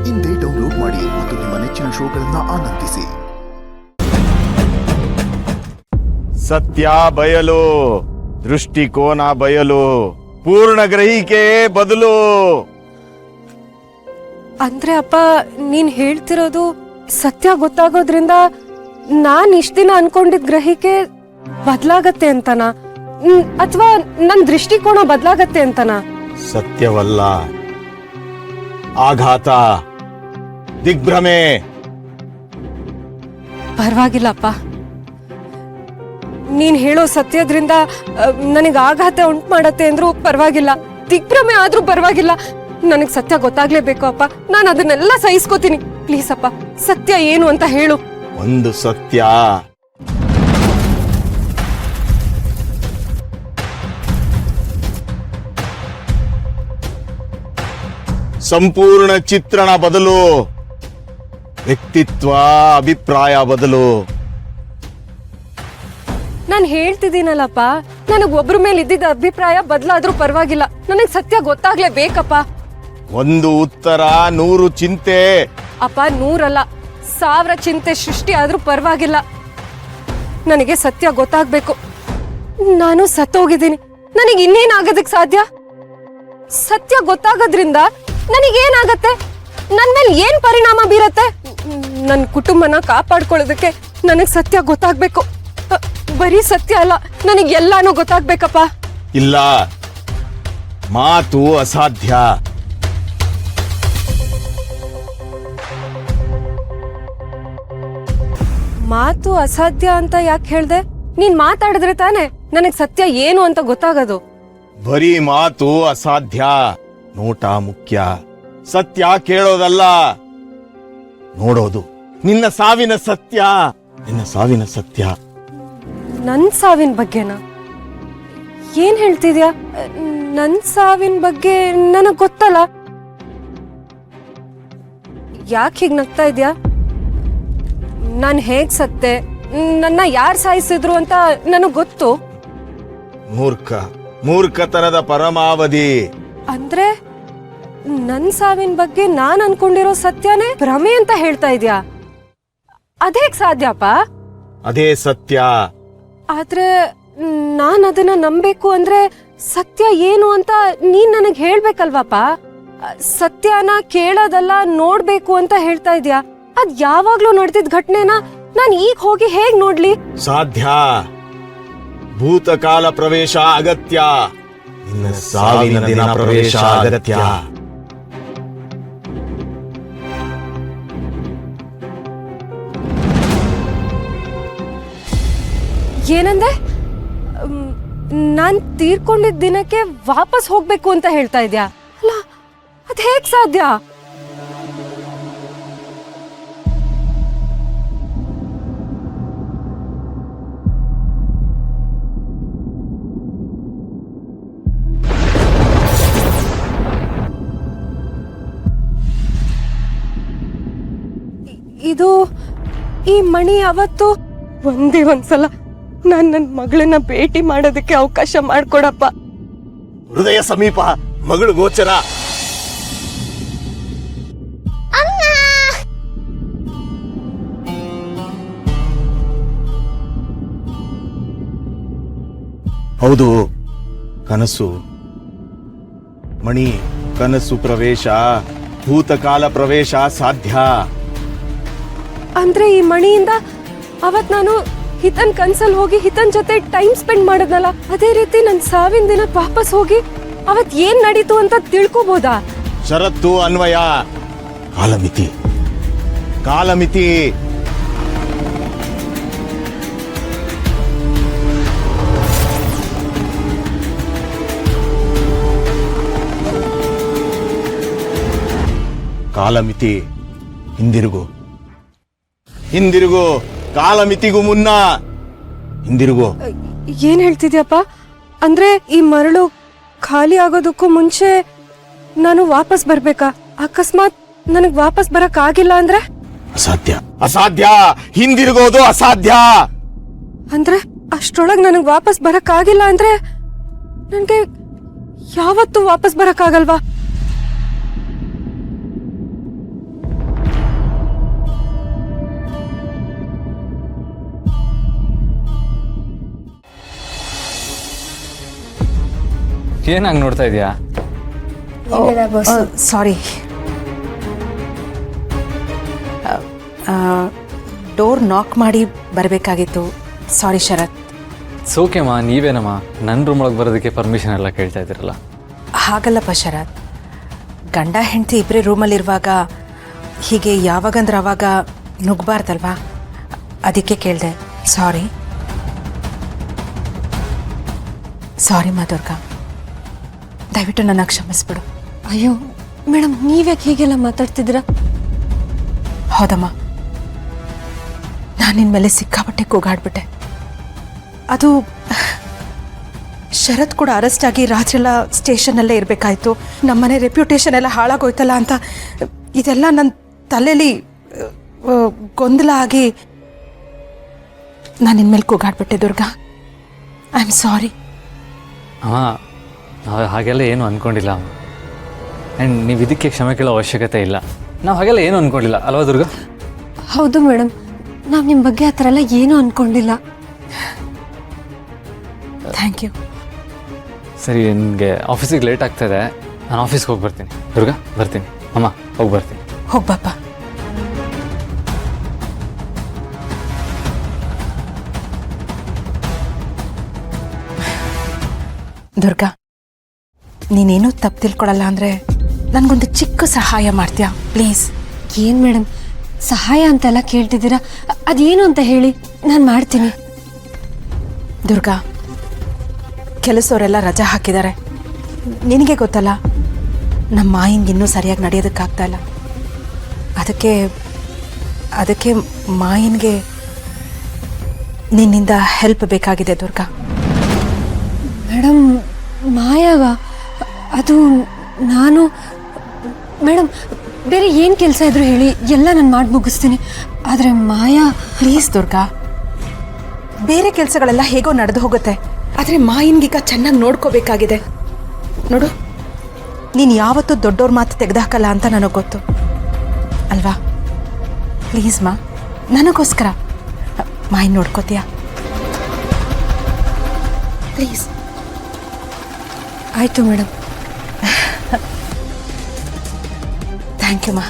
ಇಂದೇ ಡೌನ್ಲೋಡ್ ಮಾಡಿ ಮತ್ತು ನಿಮ್ಮ ನೆಚ್ಚಿನ ಶೋಗಳನ್ನ ಆನಂದಿಸಿ. ಸತ್ಯ ಬಯಲು, ದೃಷ್ಟಿಕೋನ ಬಯಲು, ಪೂರ್ಣ ಗ್ರಹಿಕೆ ಬದಲು. ಅಂದ್ರೆ ಅಪ್ಪ ನೀನ್ ಹೇಳ್ತಿರೋದು ಸತ್ಯ ಗೊತ್ತಾಗೋದ್ರಿಂದ ನಾನ್ ಇಷ್ಟ ದಿನ ಅನ್ಕೊಂಡಿದ್ ಗ್ರಹಿಕೆ ಬದಲಾಗತ್ತೆ ಅಂತನಾ, ಅಥವಾ ನನ್ ದೃಷ್ಟಿಕೋನ ಬದಲಾಗತ್ತೆ ಅಂತನಾ? ಸತ್ಯವಲ್ಲ, ಆಘಾತ, ದಿಗ್ಭ್ರಮೆ. ಪರವಾಗಿಲ್ಲಪ್ಪ, ನೀನ್ ಹೇಳೋ ಸತ್ಯದ್ರಿಂದ ನನಗೆ ಆಘಾತ ಉಂಟು ಮಾಡತ್ತೆ ಅಂದ್ರೂ ಪರವಾಗಿಲ್ಲ, ದಿಗ್ಭ್ರಮೆ ಆದ್ರೂ ಪರವಾಗಿಲ್ಲ. ನನಗ್ ಸತ್ಯ ಗೊತ್ತಾಗ್ಲೇಬೇಕು ಅಪ್ಪ. ನಾನು ಅದನ್ನೆಲ್ಲ ಸಹಿಸ್ಕೋತೀನಿ. ಪ್ಲೀಸ್ ಅಪ್ಪ, ಸತ್ಯ ಏನು ಅಂತ ಹೇಳು. ಒಂದು ಸತ್ಯ ಸಂಪೂರ್ಣ ಚಿತ್ರಣ ಬದಲು, ವ್ಯಕ್ತಿತ್ವ ಅಭಿಪ್ರಾಯ ಬದಲು. ನಾನು ಹೇಳ್ತಿದ್ದೀನಲ್ಲಪ್ಪ, ನನಗ್ ಒಬ್ರ ಮೇಲೆ ಇದ್ದಿದ್ದ ಅಭಿಪ್ರಾಯ ಬದಲಾದ್ರೂ ಪರವಾಗಿಲ್ಲ. ನನಗ್ ಸತ್ಯ ಗೊತ್ತಾಗ್ಲೇಬೇಕಪ್ಪ. ಒಂದು ಉತ್ತರ 100 ಚಿಂತೆ. ಅಪ್ಪ, 100 ಅಲ್ಲ, 1000 ಚಿಂತೆ ಸೃಷ್ಟಿ ಆದ್ರೂ ಪರವಾಗಿಲ್ಲ. ನನಗೆ ಸತ್ಯ ಗೊತ್ತಾಗ್ಬೇಕು. ನಾನು ಸತ್ತೋಗಿದ್ದೀನಿ, ನನಗೆ ಇನ್ನೇನಾಗೋದಕ್ಕೆ ಸಾಧ್ಯ? ಸತ್ಯ ಗೊತ್ತಾಗೋದ್ರಿಂದ ನನಗೇನಾಗತ್ತೆ? ನನ್ ಮೇಲೆ ಏನ್ ಪರಿಣಾಮ ಬೀರತ್ತೆ? ನನ್ನ ಕುಟುಂಬನ ಕಾಪಾಡ್ಕೊಳ್ಳೋದಕ್ಕೆ ನನಗ್ ಸತ್ಯ ಗೊತ್ತಾಗ್ಬೇಕು. ಬರೀ ಸತ್ಯ ಅಲ್ಲ, ನನಗೆ ಎಲ್ಲಾನು ಗೊತ್ತಾಗ್ಬೇಕಪ್ಪ. ಇಲ್ಲ, ಮಾತು ಅಸಾಧ್ಯ. ಮಾತು ಅಸಾಧ್ಯ ಅಂತ ಯಾಕೆ ಹೇಳ್ದೆ? ನೀನ್ ಮಾತಾಡಿದ್ರೆ ತಾನೆ ನನಗ್ ಸತ್ಯ ಏನು ಅಂತ ಗೊತ್ತಾಗೋದು. ಬರೀ ಮಾತು ಅಸಾಧ್ಯ, ನೋಟ ಮುಖ್ಯ. ಸತ್ಯ ಕೇಳೋದಲ್ಲ, ನೋಡೋದು. ನಿನ್ನ ಸಾವಿನ ಸತ್ಯ, ನಿನ್ನ ಸಾವಿನ ಸತ್ಯ. ನನ್ ಸಾವಿನ ಬಗ್ಗೆನಾ? ಏನ್ ಹೇಳ್ತಿದ್ಯಾ? ನನ್ ಸಾವಿನ ಬಗ್ಗೆ ನನಗ್ ಗೊತ್ತಲ್ಲ. ಯಾಕೆ ಹೀಗ್ ನಗ್ತಾ ಇದ್ಯಾ? ನಾನ್ ಹೇಗ್ ಸತ್ತೆ, ನನ್ನ ಯಾರ್ ಸಾಯಿಸಿದ್ರು ಅಂತ ನನಗ್ ಗೊತ್ತು. ಮೂರ್ಖತನದ ಪರಮಾವಧಿ. ಅಂದ್ರೆ ನನ್ ಸಾವಿನ ಬಗ್ಗೆ ನಾನ್ ಅನ್ಕೊಂಡಿರೋ ಸತ್ಯನೇ ಭ್ರಮೆ ಅಂತ ಹೇಳ್ತಾ ಇದ್ಯಾ? ಅದೇಗ್ ಸಾಧ್ಯಪ್ಪ? ಅದೇ ಸತ್ಯ. ಆದ್ರೆ ನಾನ್ ಅದನ್ನ ನಂಬೇಕು ಅಂದ್ರೆ ಸತ್ಯ ಏನು ಅಂತ ನೀನ್ ನನಗ್ ಹೇಳ್ಬೇಕಲ್ವಾಪ. ಸತ್ಯನ ಕೇಳೋದಲ್ಲ, ನೋಡ್ಬೇಕು ಅಂತ ಹೇಳ್ತಾ ಇದ್ಯಾ. ಅದ್ ಯಾವಾಗ್ಲೂ ನಡೆದಿದ್ ಘಟನೆನ ನಾನ್ ಈಗ ಹೋಗಿ ಹೇಗ್ ನೋಡ್ಲಿ? ಸಾಧ್ಯ. ಭೂತಕಾಲ ಪ್ರವೇಶ ಅಗತ್ಯ, ನಿನ್ನ ಸಾವಿನ ದಿನ ಪ್ರವೇಶ ಅಗತ್ಯ. ಏನಂದೆ? ನಾನ್ ತೀರ್ಕೊಂಡಿದ್ದ ದಿನಕ್ಕೆ ವಾಪಸ್ ಹೋಗ್ಬೇಕು ಅಂತ ಹೇಳ್ತಾ ಇದ್ಯಾ? ಅಲ್ಲ, ಅದ್ ಹೇಗ್ ಸಾಧ್ಯ? ಇದು ಈ ಮಣಿ ಅವತ್ತು ಒಂದೇ ಒಂದ್ಸಲ ನಾನ್ ನನ್ ಮಗಳನ್ನ ಭೇಟಿ ಮಾಡೋದಕ್ಕೆ ಅವಕಾಶ ಮಾಡ್ಕೊಡಪ್ಪ. ಹೃದಯ ಸಮೀಪ, ಮಗಳು ಗೋಚರ. ಹೌದು, ಕನಸು. ಮಣಿ, ಕನಸು ಪ್ರವೇಶ, ಭೂತಕಾಲ ಪ್ರವೇಶ ಸಾಧ್ಯ. ಅಂದ್ರೆ ಈ ಮಣಿಯಿಂದ ಅವತ್ ನಾನು ಹಿತನ್ ಕನ್ಸಲ್ ಹೋಗಿ ಹಿತನ್ ಜೊತೆ ಟೈಮ್ ಸ್ಪೆಂಡ್ ಮಾಡದ್ನಲ್ಲ, ಅದೇ ರೀತಿ ನನ್ ಸಾವಿನ ದಿನ ವಾಪಸ್ ಹೋಗಿ ಅವತ್ ಏನ್ ನಡೀತು ಅಂತ ತಿಳ್ಕೋಬಹುದಾ? ಷರತ್ತು ಅನ್ವಯ. ಕಾಲಮಿತಿ, ಕಾಲಮಿತಿ. ಕಾಲಮಿತಿ. ಹಿಂದಿರುಗು, ಹಿಂದಿರುಗು. ಕಾಲಮಿತಿಗೂ ಮುನ್ನ ಹಿಂದಿರುಗು. ಏನ್ ಹೇಳ್ತಿದ್ಯಪ್ಪ? ಅಂದ್ರೆ ಈ ಮರಳು ಖಾಲಿ ಆಗೋದಕ್ಕೂ ಮುಂಚೆ ನಾನು ವಾಪಸ್ ಬರ್ಬೇಕಾ? ಅಕಸ್ಮಾತ್ ನನಗ್ ವಾಪಸ್ ಬರಕ್ ಆಗಿಲ್ಲ ಅಂದ್ರೆ? ಅಸಾಧ್ಯ, ಅಸಾಧ್ಯ. ಹಿಂದಿರುಗೋದು ಅಸಾಧ್ಯ. ಅಂದ್ರೆ ಅಷ್ಟ್ರೊಳಗ್ ನನಗ್ ವಾಪಸ್ ಬರಕ್ ಆಗಿಲ್ಲ ಅಂದ್ರೆ ನನ್ಗೆ ಯಾವತ್ತೂ ವಾಪಸ್ ಬರಕ್ ಆಗಲ್ವಾ? ಏನಾಗಿ ನೋಡ್ತಾ ಇದೆಯಾ? ಸಾರಿ, ಡೋರ್ ನಾಕ್ ಮಾಡಿ ಬರಬೇಕಾಗಿತ್ತು. ಸಾರಿ ಶರತ್. ಸೋಕೆಮ್ಮ, ನೀವೇನಮ್ಮ ನನ್ನ ರೂಮ್ ಒಳಗೆ ಬರೋದಕ್ಕೆ ಪರ್ಮಿಷನ್ ಎಲ್ಲ ಕೇಳ್ತಾ ಇದ್ದೀರಲ್ಲ? ಹಾಗಲ್ಲಪ್ಪ ಶರತ್, ಗಂಡ ಹೆಂಡತಿ ಇಬ್ಬರೇ ರೂಮಲ್ಲಿರುವಾಗ ಹೀಗೆ ಯಾವಾಗಂದ್ರೆ ಆವಾಗ ನುಗ್ಗಬಾರ್ದಲ್ವಾ, ಅದಕ್ಕೆ ಕೇಳಿದೆ. ಸಾರಿ ಸಾರಿ ಮಾ ದುರ್ಗಾ, ದಯವಿಟ್ಟು ನನ್ನ ಕ್ಷಮಿಸ್ಬಿಡು. ಅಯ್ಯೋ ಮೇಡಮ್, ನೀವ್ಯಾಕೆ ಹೀಗೆಲ್ಲ ಮಾತಾಡ್ತಿದ್ದೀರಾ? ಹೌದಮ್ಮ, ನಾನು ನಿನ್ನ ಮೇಲೆ ಸಿಕ್ಕಾಪಟ್ಟೆ ಕೂಗಾಡ್ಬಿಟ್ಟೆ. ಅದು ಶರತ್ ಕೂಡ ಅರೆಸ್ಟ್ ಆಗಿ ರಾತ್ರೆಲ್ಲ ಸ್ಟೇಷನ್ನಲ್ಲೇ ಇರಬೇಕಾಯ್ತು. ನಮ್ಮನೆ ರೆಪ್ಯುಟೇಷನ್ ಎಲ್ಲ ಹಾಳಾಗೋಯ್ತಲ್ಲ ಅಂತ ಇದೆಲ್ಲ ನನ್ನ ತಲೆಯಲ್ಲಿ ಗೊಂದಲ ಆಗಿ ನಾನು ನಿನ್ನ ಮೇಲೆ ಕೂಗಾಡ್ಬಿಟ್ಟೆ ದುರ್ಗಾ. I am sorry. ಅಮ್ಮ, ನಾವು ಹಾಗೆಲ್ಲ ಏನು ಅಂದ್ಕೊಂಡಿಲ್ಲ ಅಮ್ಮ. ಆ್ಯಂಡ್ ನೀವು ಇದಕ್ಕೆ ಕ್ಷಮೆ ಕೇಳೋ ಅವಶ್ಯಕತೆ ಇಲ್ಲ. ನಾವು ಹಾಗೆಲ್ಲ ಏನು ಅಂದ್ಕೊಂಡಿಲ್ಲ ಅಲ್ವಾ ದುರ್ಗಾ? ಹೌದು ಮೇಡಮ್, ನಾವು ನಿಮ್ಮ ಬಗ್ಗೆ ಆ ಥರ ಎಲ್ಲ ಏನೂ ಅಂದ್ಕೊಂಡಿಲ್ಲ. Thank you. ಸರಿ, ನನಗೆ ಆಫೀಸಿಗೆ ಲೇಟ್ ಆಗ್ತಾಯಿದೆ, ನಾನು ಆಫೀಸ್ಗೆ ಹೋಗಿ ಬರ್ತೀನಿ. ದುರ್ಗಾ ಬರ್ತೀನಿ. ಅಮ್ಮ ಹೋಗಿ ಬರ್ತೀನಿ. ಹೋಗ್ಬಪ್ಪ. ದುರ್ಗಾ, ನೀನೇನೂ ತಪ್ಪು ತಿಳ್ಕೊಳಲ್ಲ ಅಂದರೆ ನನಗೊಂದು ಚಿಕ್ಕ ಸಹಾಯ ಮಾಡ್ತೀಯಾ ಪ್ಲೀಸ್? ಏನು ಮೇಡಮ್, ಸಹಾಯ ಅಂತೆಲ್ಲ ಕೇಳ್ತಿದ್ದೀರಾ? ಅದೇನು ಅಂತ ಹೇಳಿ, ನಾನು ಮಾಡ್ತೀನಿ. ದುರ್ಗಾ, ಕೆಲಸದವರೆಲ್ಲ ರಜಾ ಹಾಕಿದ್ದಾರೆ. ನಿನಗೆ ಗೊತ್ತಲ್ಲ, ನಮ್ಮ ಮಾಯಿಂಗೆ ಇನ್ನೂ ಸರಿಯಾಗಿ ನಡೆಯೋದಕ್ಕಾಗ್ತಾ ಇಲ್ಲ. ಅದಕ್ಕೆ ಮಾಯಿನ್ಗೆ ನಿನ್ನಿಂದ ಹೆಲ್ಪ್ ಬೇಕಾಗಿದೆ ದುರ್ಗಾ. ಮೇಡಮ್, ಮಾಯಾಗ ಅದು ನಾನು ಮೇಡಮ್, ಬೇರೆ ಏನು ಕೆಲಸ ಇದ್ರು ಹೇಳಿ, ಎಲ್ಲ ನಾನು ಮಾಡಿ ಮುಗಿಸ್ತೀನಿ. ಆದರೆ ಮಾಯಾ, ಪ್ಲೀಸ್ ದುರ್ಗಾ, ಬೇರೆ ಕೆಲಸಗಳೆಲ್ಲ ಹೇಗೋ ನಡೆದು ಹೋಗುತ್ತೆ, ಆದರೆ ಮಾಯಿನ್ಗೀಗ ಚೆನ್ನಾಗಿ ನೋಡ್ಕೋಬೇಕಾಗಿದೆ. ನೋಡು, ನೀನು ಯಾವತ್ತೂ ದೊಡ್ಡವ್ರ ಮಾತು ತೆಗೆದಾಕಲ್ಲ ಅಂತ ನನಗೆ ಗೊತ್ತು ಅಲ್ವಾ? ಪ್ಲೀಸ್ ಮಾ, ನನಗೋಸ್ಕರ ಮಾಯಿನ್ ನೋಡ್ಕೋತೀಯಾ ಪ್ಲೀಸ್? ಆಯಿತು ಮೇಡಮ್. ಥ್ಯಾಂಕ್ ಯು ಮಾ.